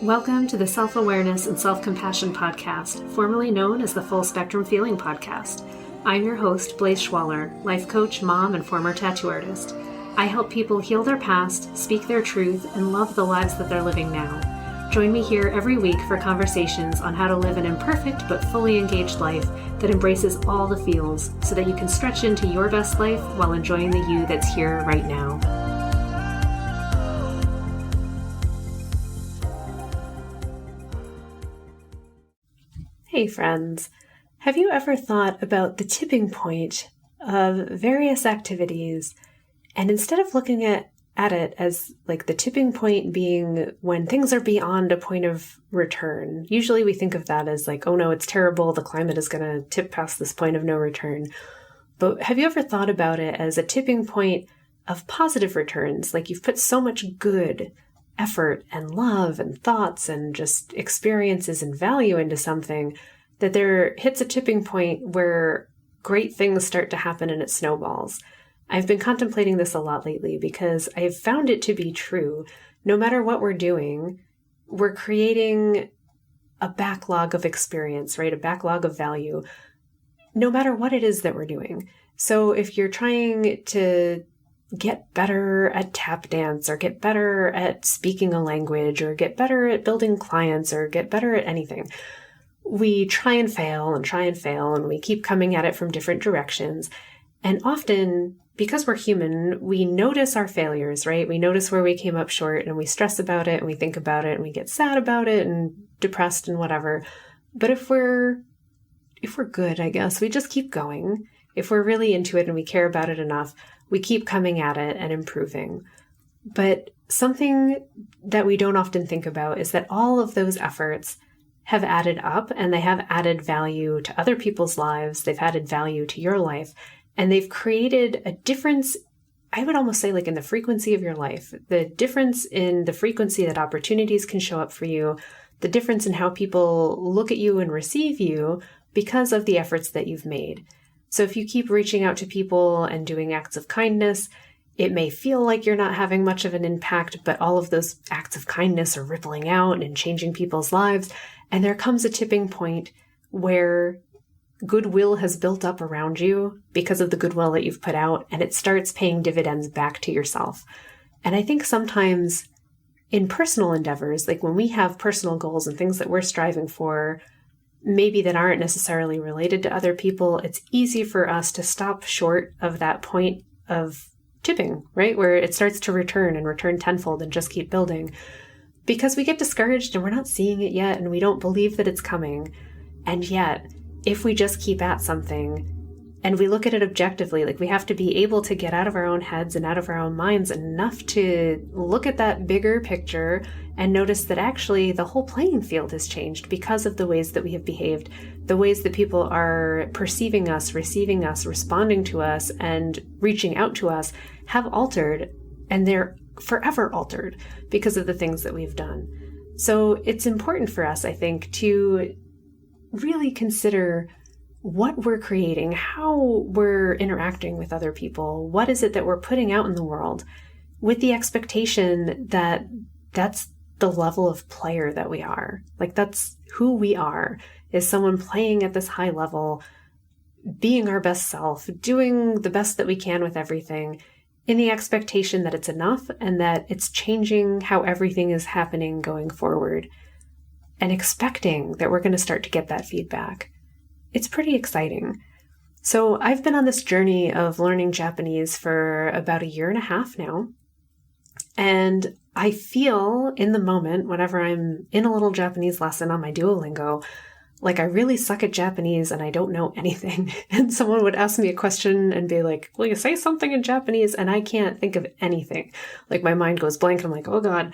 Welcome to the Self-Awareness and Self-Compassion Podcast, formerly known as the Full Spectrum Feeling Podcast. I'm your host, Blaise Schwaller, life coach, mom, and former tattoo artist. I help people heal their past, speak their truth, and love the lives that they're living now. Join me here every week for conversations on how to live an imperfect but fully engaged life that embraces all the feels so that you can stretch into your best life while enjoying the you that's here right now. Hey friends, have you ever thought about the tipping point of various activities, and instead of looking at it as like the tipping point being when things are beyond a point of return? Usually we think of that as like, oh no, it's terrible, the climate is going to tip past this point of no return. But have you ever thought about it as a tipping point of positive returns? Like you've put so much good effort and love and thoughts and just experiences and value into something that there hits a tipping point where great things start to happen and it snowballs. I've been contemplating this a lot lately because I've found it to be true. No matter what we're doing, we're creating a backlog of experience, right? A backlog of value, no matter what it is that we're doing. So if you're trying to get better at tap dance or get better at speaking a language or get better at building clients or get better at anything, we try and fail and we keep coming at it from different directions. And often, because we're human, we notice our failures, right? We notice where we came up short and we stress about it and we think about it and we get sad about it and depressed and whatever. But if we're good, I guess, we just keep going. If we're really into it and we care about it enough, we keep coming at it and improving. But something that we don't often think about is that all of those efforts have added up and they have added value to other people's lives. They've added value to your life and they've created a difference. I would almost say like in the frequency of your life, the difference in the frequency that opportunities can show up for you, the difference in how people look at you and receive you because of the efforts that you've made. So if you keep reaching out to people and doing acts of kindness, it may feel like you're not having much of an impact, but all of those acts of kindness are rippling out and changing people's lives. And there comes a tipping point where goodwill has built up around you because of the goodwill that you've put out, and it starts paying dividends back to yourself. And I think sometimes in personal endeavors, like when we have personal goals and things that we're striving for, maybe that aren't necessarily related to other people, it's easy for us to stop short of that point of tipping, right? Where it starts to return and return tenfold and just keep building because we get discouraged and we're not seeing it yet and we don't believe that it's coming. And yet, if we just keep at something and we look at it objectively, like we have to be able to get out of our own heads and out of our own minds enough to look at that bigger picture and notice that actually the whole playing field has changed because of the ways that we have behaved, the ways that people are perceiving us, receiving us, responding to us, and reaching out to us have altered, and they're forever altered because of the things that we've done. So it's important for us, I think, to really consider what we're creating, how we're interacting with other people, what is it that we're putting out in the world with the expectation that that's the level of player that we are. Like that's who we are, is someone playing at this high level, being our best self, doing the best that we can with everything in the expectation that it's enough and that it's changing how everything is happening going forward, and expecting that we're going to start to get that feedback. It's pretty exciting. So I've been on this journey of learning Japanese for about 1.5 years now. And I feel in the moment, whenever I'm in a little Japanese lesson on my Duolingo, like I really suck at Japanese and I don't know anything. And someone would ask me a question and be like, will you say something in Japanese? And I can't think of anything. Like my mind goes blank. I'm like, oh God.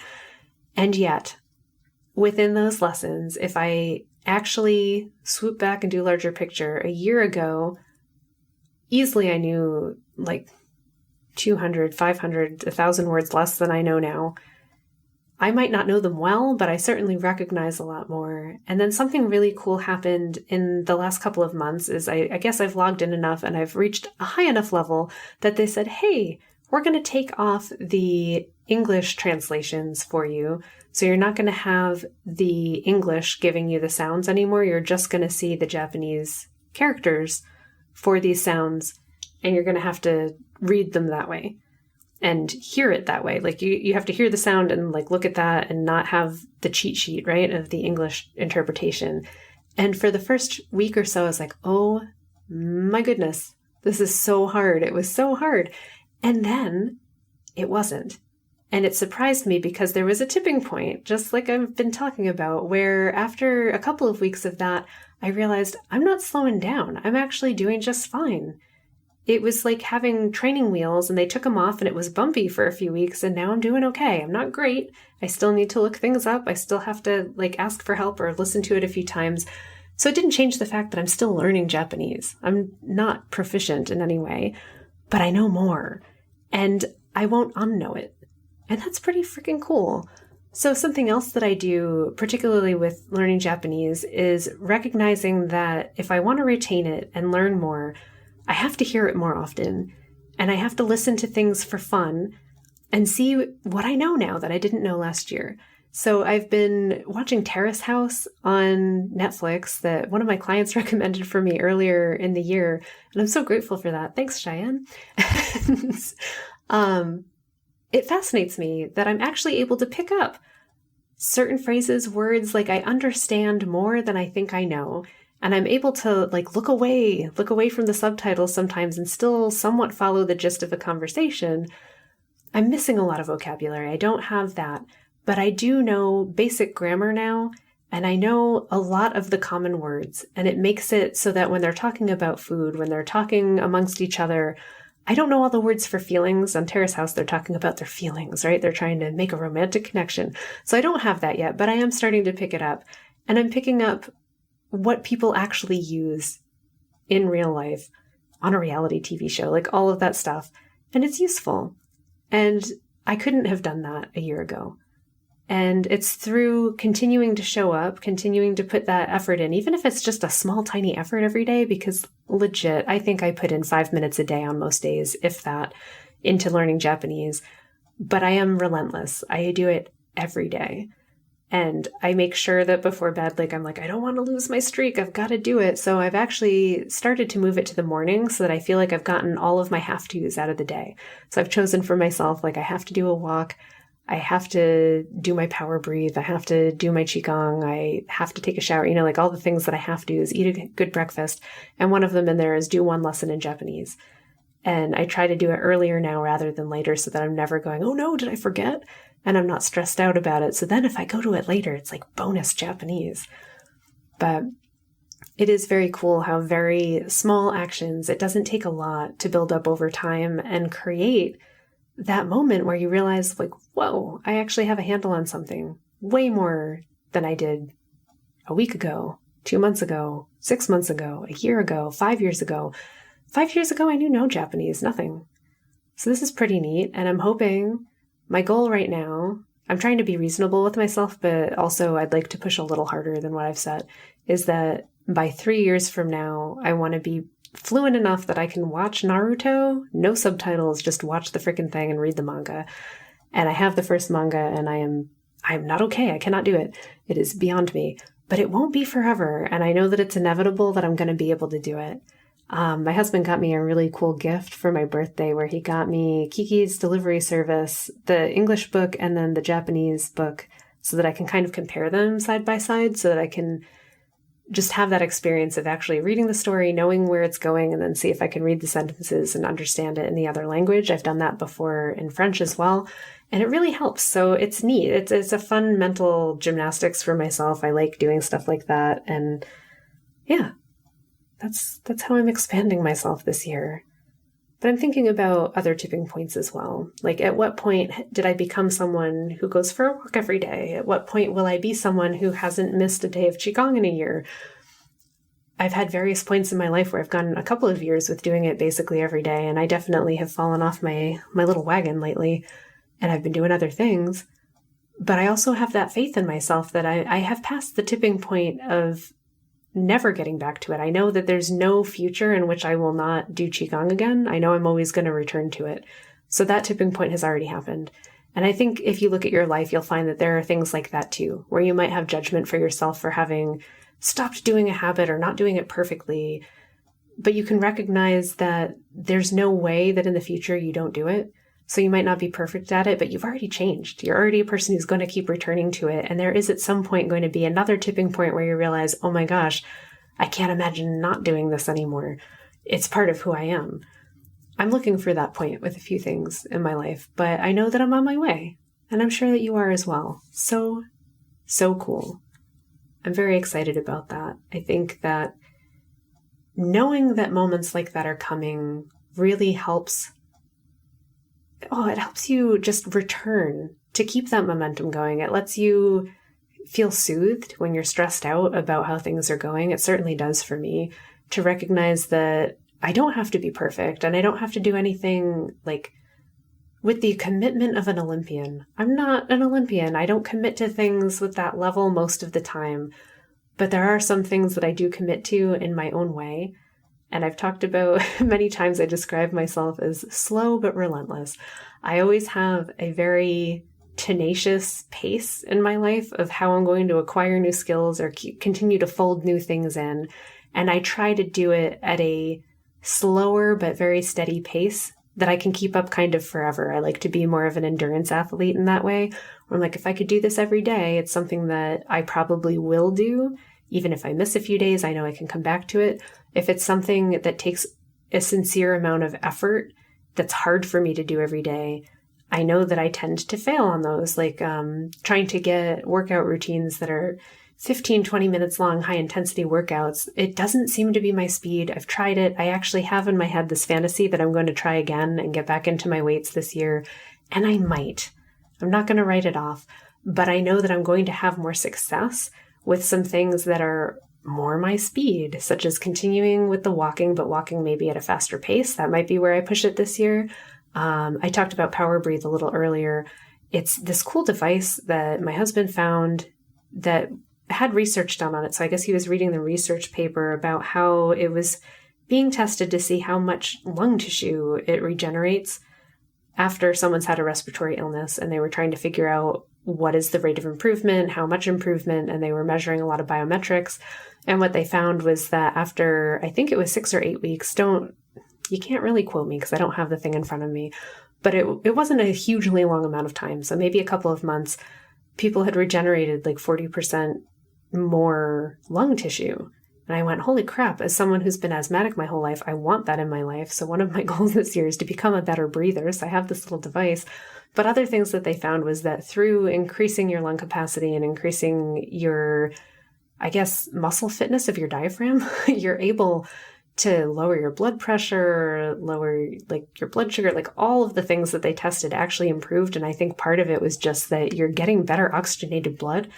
And yet, within those lessons, if I actually swoop back and do larger picture, 1 year ago, easily I knew like 200, 500, 1,000 words less than I know now. I might not know them well, but I certainly recognize a lot more. And then something really cool happened in the last couple of months is I guess I've logged in enough and I've reached a high enough level that they said, hey, we're going to take off the English translations for you. So you're not going to have the English giving you the sounds anymore. You're just going to see the Japanese characters for these sounds, and you're going to have to read them that way and hear it that way. Like you have to hear the sound and like look at that and not have the cheat sheet, right, of the English interpretation. And for the first week or so, I was like, oh my goodness, this is so hard. It was so hard. And then it wasn't. And it surprised me because there was a tipping point, just like I've been talking about, where after a couple of weeks of that, I realized I'm not slowing down. I'm actually doing just fine. It was like having training wheels and they took them off and it was bumpy for a few weeks, and now I'm doing okay. I'm not great. I still need to look things up. I still have to like ask for help or listen to it a few times. So it didn't change the fact that I'm still learning Japanese. I'm not proficient in any way, but I know more and I won't unknow it. And that's pretty freaking cool. So something else that I do, particularly with learning Japanese, is recognizing that if I want to retain it and learn more, I have to hear it more often. And I have to listen to things for fun and see what I know now that I didn't know last year. So I've been watching Terrace House on Netflix that one of my clients recommended for me earlier in the year. And I'm so grateful for that. Thanks, Cheyenne. It fascinates me that I'm actually able to pick up certain phrases, words, like I understand more than I think I know. And I'm able to like look away from the subtitles sometimes and still somewhat follow the gist of a conversation. I'm missing a lot of vocabulary. I don't have that, but I do know basic grammar now. And I know a lot of the common words, and it makes it so that when they're talking about food, when they're talking amongst each other, I don't know all the words for feelings. On Terrace House, they're talking about their feelings, right? They're trying to make a romantic connection. So I don't have that yet, but I am starting to pick it up. And I'm picking up what people actually use in real life on a reality TV show, like all of that stuff. And it's useful. And I couldn't have done that a year ago. And it's through continuing to show up, continuing to put that effort in, even if it's just a small, tiny effort every day, because legit, I think I put in 5 minutes a day on most days, if that, into learning Japanese. But I am relentless. I do it every day. And I make sure that before bed, I'm like, I don't want to lose my streak. I've got to do it. So I've actually started to move it to the morning so that I feel like I've gotten all of my have-tos out of the day. So I've chosen for myself, I have to do a walk. I have to do my power breathe. I have to do my qigong. I have to take a shower. All the things that I have to do is eat a good breakfast. And one of them in there is do one lesson in Japanese. And I try to do it earlier now rather than later so that I'm never going, oh no, did I forget? And I'm not stressed out about it. So then if I go to it later, it's like bonus Japanese. But it is very cool how very small actions, it doesn't take a lot to build up over time and create that moment where you realize whoa, I actually have a handle on something way more than I did a week ago, 2 months ago, 6 months ago, a year ago, 5 years ago. 5 years ago, I knew no Japanese, nothing. So this is pretty neat. And I'm hoping my goal right now, I'm trying to be reasonable with myself, but also I'd like to push a little harder than what I've set, is that by 3 years from now, I want to be fluent enough that I can watch Naruto, no subtitles, just watch the freaking thing and read the manga. And I have the first manga and I'm not okay. I cannot do it. It is beyond me, but it won't be forever. And I know that it's inevitable that I'm going to be able to do it. My husband got me a really cool gift for my birthday where he got me Kiki's Delivery Service, the English book and then the Japanese book, so that I can kind of compare them side by side so that I can just have that experience of actually reading the story, knowing where it's going, and then see if I can read the sentences and understand it in the other language. I've done that before in French as well, and it really helps. So it's neat. It's a fun mental gymnastics for myself. I like doing stuff like that, and yeah, that's how I'm expanding myself this year. But I'm thinking about other tipping points as well. At what point did I become someone who goes for a walk every day? At what point will I be someone who hasn't missed a day of Qigong in a year? I've had various points in my life where I've gone a couple of years with doing it basically every day, and I definitely have fallen off my little wagon lately, and I've been doing other things. But I also have that faith in myself that I have passed the tipping point of never getting back to it. I know that there's no future in which I will not do Qigong again. I know I'm always going to return to it. So that tipping point has already happened. And I think if you look at your life, you'll find that there are things like that too, where you might have judgment for yourself for having stopped doing a habit or not doing it perfectly. But you can recognize that there's no way that in the future you don't do it. So you might not be perfect at it, but you've already changed. You're already a person who's going to keep returning to it. And there is at some point going to be another tipping point where you realize, oh my gosh, I can't imagine not doing this anymore. It's part of who I am. I'm looking for that point with a few things in my life, but I know that I'm on my way. And I'm sure that you are as well. So cool. I'm very excited about that. I think that knowing that moments like that are coming really helps. It helps you just return to keep that momentum going. It lets you feel soothed when you're stressed out about how things are going. It certainly does for me, to recognize that I don't have to be perfect and I don't have to do anything like with the commitment of an Olympian. I'm not an Olympian. I don't commit to things with that level most of the time, but there are some things that I do commit to in my own way. And I've talked about many times, I describe myself as slow but relentless. I always have a very tenacious pace in my life of how I'm going to acquire new skills or continue to fold new things in. And I try to do it at a slower but very steady pace that I can keep up kind of forever. I like to be more of an endurance athlete in that way, where I'm like, if I could do this every day, it's something that I probably will do. Even if I miss a few days, I know I can come back to it. If it's something that takes a sincere amount of effort that's hard for me to do every day, I know that I tend to fail on those, like trying to get workout routines that are 15, 20 minutes long, high intensity workouts. It doesn't seem to be my speed. I've tried it. I actually have in my head this fantasy that I'm going to try again and get back into my weights this year. And I might. I'm not going to write it off, but I know that I'm going to have more success with some things that are more my speed, such as continuing with the walking, but walking maybe at a faster pace. That might be where I push it this year. I talked about Power Breathe a little earlier. It's this cool device that my husband found that had research done on it. So I guess he was reading the research paper about how it was being tested to see how much lung tissue it regenerates after someone's had a respiratory illness. And they were trying to figure out what is the rate of improvement, how much improvement, and they were measuring a lot of biometrics. And what they found was that after, I think it was 6 or 8 weeks, you can't really quote me because I don't have the thing in front of me, but it wasn't a hugely long amount of time. So maybe a couple of months, people had regenerated like 40% more lung tissue. And I went, holy crap, as someone who's been asthmatic my whole life, I want that in my life. So one of my goals this year is to become a better breather. So I have this little device. But other things that they found was that through increasing your lung capacity and increasing your, I guess, muscle fitness of your diaphragm, you're able to lower your blood pressure, lower like your blood sugar, like all of the things that they tested actually improved. And I think part of it was just that you're getting better oxygenated blood.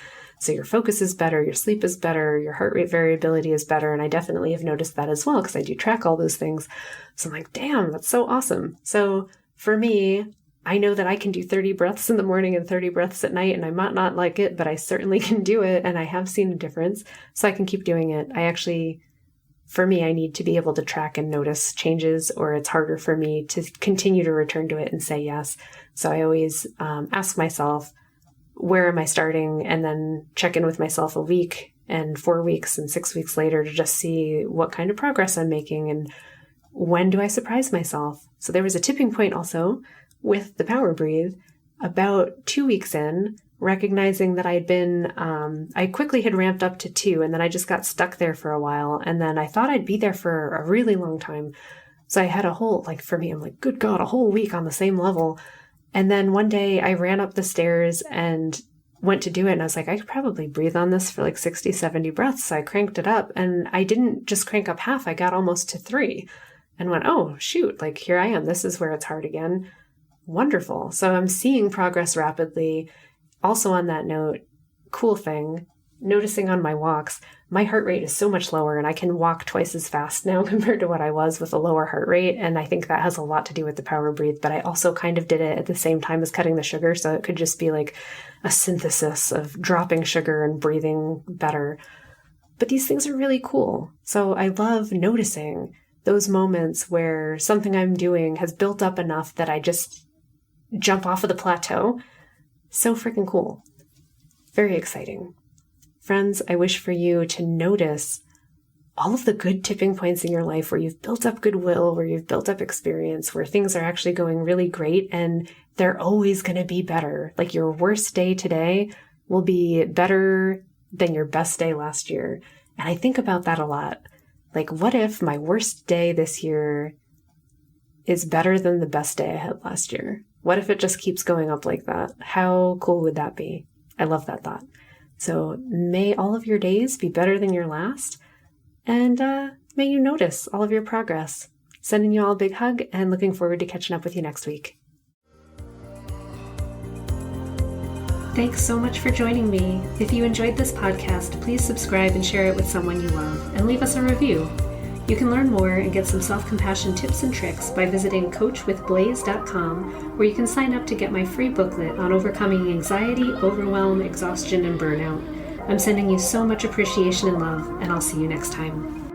So your focus is better, your sleep is better, your heart rate variability is better. And I definitely have noticed that as well because I do track all those things. So I'm like, damn, that's so awesome. So for me, I know that I can do 30 breaths in the morning and 30 breaths at night, and I might not like it, but I certainly can do it. And I have seen a difference, so I can keep doing it. For me, I need to be able to track and notice changes, or it's harder for me to continue to return to it and say yes. So I always ask myself, where am I starting? And then check in with myself a week and 4 weeks and 6 weeks later to just see what kind of progress I'm making and when do I surprise myself. So there was a tipping point also with the Power Breathe about 2 weeks in, recognizing that I quickly had ramped up to 2, and then I just got stuck there for a while. And then I thought I'd be there for a really long time. So I had a whole, for me, I'm like, good God, a whole week on the same level. And then one day I ran up the stairs and went to do it. And I was like, I could probably breathe on this for 60, 70 breaths. So I cranked it up, and I didn't just crank up half. I got almost to 3 and went, oh, shoot, here I am. This is where it's hard again. Wonderful. So I'm seeing progress rapidly. Also on that note, cool thing, noticing on my walks, my heart rate is so much lower and I can walk twice as fast now compared to what I was with a lower heart rate. And I think that has a lot to do with the Power Breathe, but I also kind of did it at the same time as cutting the sugar. So it could just be a synthesis of dropping sugar and breathing better. But these things are really cool. So I love noticing those moments where something I'm doing has built up enough that jump off of the plateau. So freaking cool. Very exciting. Friends, I wish for you to notice all of the good tipping points in your life where you've built up goodwill, where you've built up experience, where things are actually going really great and they're always going to be better. Like your worst day today will be better than your best day last year. And I think about that a lot. Like, what if my worst day this year is better than the best day I had last year? What if it just keeps going up like that? How cool would that be? I love that thought. So may all of your days be better than your last. And may you notice all of your progress. Sending you all a big hug and looking forward to catching up with you next week. Thanks so much for joining me. If you enjoyed this podcast, please subscribe and share it with someone you love, and leave us a review. You can learn more and get some self-compassion tips and tricks by visiting coachwithblaze.com, where you can sign up to get my free booklet on overcoming anxiety, overwhelm, exhaustion, and burnout. I'm sending you so much appreciation and love, and I'll see you next time.